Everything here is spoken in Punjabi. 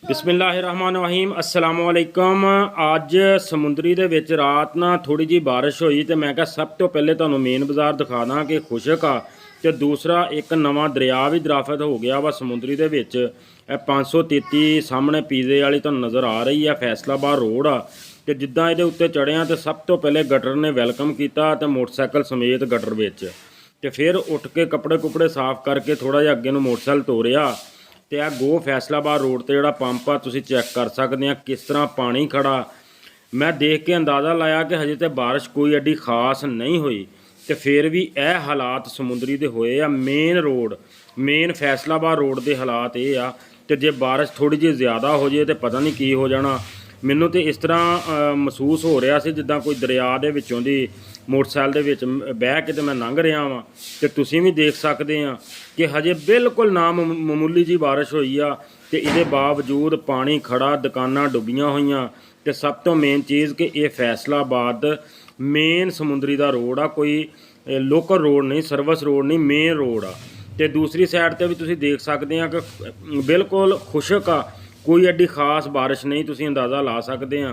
ਬਿਸਮਿਲ੍ਲਾਹਿਰਰਹਿਮਾਨਿਰਰਹੀਮ अस्सलाम वालेकुम। ਅੱਜ ਸਮੁੰਦਰੀ ਦੇ ਵਿੱਚ ਰਾਤ ਨਾ ਥੋੜੀ ਜੀ ਬਾਰਿਸ਼ ਹੋਈ ਤੇ ਮੈਂ ਕਿਹਾ ਸਭ ਤੋਂ ਪਹਿਲੇ ਤੁਹਾਨੂੰ ਮੇਨ ਬਾਜ਼ਾਰ ਦਿਖਾ ਦਾਂ ਕਿ ਖੁਸ਼ਕ ਆ ਤੇ ਦੂਸਰਾ ਇੱਕ ਨਵਾਂ ਦਰਿਆ ਵੀ ਦਰਾਫਤ ਹੋ ਗਿਆ ਵਾ ਸਮੁੰਦਰੀ ਦੇ ਵਿੱਚ। ਇਹ 533 ਸਾਹਮਣੇ ਪੀਜ਼ੇ ਵਾਲੀ ਤੁਹਾਨੂੰ ਨਜ਼ਰ ਆ ਰਹੀ ਆ, ਫੈਸਲਾਬਾਦ ਰੋਡ ਆ ਤੇ ਜਿੱਦਾਂ ਇਹਦੇ ਉੱਤੇ ਚੜਿਆ ਤੇ ਸਭ ਤੋਂ ਪਹਿਲੇ ਗਟਰ ਨੇ ਵੈਲਕਮ ਕੀਤਾ ਤੇ ਮੋਟਰਸਾਈਕਲ ਸਮੇਤ ਗਟਰ ਵਿੱਚ ਤੇ ਫਿਰ ਉੱਠ ਕੇ ਕੱਪੜੇ ਕੁਪੜੇ ਸਾਫ਼ ਕਰਕੇ ਥੋੜਾ ਜਿਹਾ ਅੱਗੇ ਨੂੰ ਮੋਟਰਸਾਈਕਲ ਤੋਰਿਆ ਤੇ ਆ ਗੋ ਫੈਸਲਾਬਾਦ ਰੋਡ ਤੇ ਜਿਹੜਾ ਪੰਪ ਆ ਤੁਸੀਂ ਚੈੱਕ ਕਰ ਸਕਦੇ ਆ ਕਿਸ ਤਰ੍ਹਾਂ ਪਾਣੀ ਖੜਾ। ਮੈਂ ਦੇਖ ਕੇ ਅੰਦਾਜ਼ਾ ਲਾਇਆ ਕਿ ਹਜੇ ਤੇ ਬਾਰਿਸ਼ ਕੋਈ ਐਡੀ ਖਾਸ ਨਹੀਂ ਹੋਈ ਤੇ ਫਿਰ ਵੀ ਇਹ ਹਾਲਾਤ ਸਮੁੰਦਰੀ ਦੇ ਹੋਏ ਆ। ਮੇਨ ਫੈਸਲਾਬਾਦ ਰੋਡ ਦੇ ਹਾਲਾਤ ਇਹ ਆ ਤੇ ਜੇ ਬਾਰਿਸ਼ ਥੋੜੀ ਜਿਹੀ ਜ਼ਿਆਦਾ ਹੋ ਜੇ ਤੇ ਪਤਾ ਨਹੀਂ ਕੀ ਹੋ ਜਾਣਾ। ਮੈਨੂੰ ਤੇ ਇਸ ਤਰ੍ਹਾਂ ਮਹਿਸੂਸ ਹੋ ਰਿਹਾ ਸੀ ਜਿੱਦਾਂ ਕੋਈ ਦਰਿਆ ਦੇ ਵਿੱਚੋਂ ਦੀ ਮੋਟਰਸਾਈਕਲ ਦੇ ਵਿੱਚ ਬਹਿ ਕੇ ਤੇ ਮੈਂ ਲੰਘ ਰਿਹਾ ਵਾਂ ਤੇ ਤੁਸੀਂ ਵੀ ਦੇਖ ਸਕਦੇ ਆ ਕਿ ਹਜੇ ਬਿਲਕੁਲ ਨਾ ਮਾਮੂਲੀ ਜੀ ਬਾਰਿਸ਼ ਹੋਈ ਆ ਤੇ ਇਹਦੇ ਬਾਵਜੂਦ ਪਾਣੀ ਖੜਾ, ਦੁਕਾਨਾਂ ਡੁੱਬੀਆਂ ਹੋਈਆਂ ਤੇ ਸਭ ਤੋਂ ਮੇਨ ਚੀਜ਼ ਕਿ ਇਹ ਫੈਸਲਾਬਾਦ ਮੇਨ ਸਮੁੰਦਰੀ ਦਾ ਰੋਡ ਆ, ਕੋਈ ਲੋਕਲ ਰੋਡ ਨਹੀਂ, ਸਰਵਿਸ ਰੋਡ ਨਹੀਂ, ਮੇਨ ਰੋਡ ਆ। ਤੇ ਦੂਸਰੀ ਸਾਈਡ ਤੇ ਵੀ ਤੁਸੀਂ ਦੇਖ ਸਕਦੇ ਆ ਕਿ ਬਿਲਕੁਲ ਖੁਸ਼ਕ ਆ, ਕੋਈ ਐਡੀ ਖਾਸ ਬਾਰਿਸ਼ ਨਹੀਂ, ਤੁਸੀਂ ਅੰਦਾਜ਼ਾ ਲਾ ਸਕਦੇ ਆ।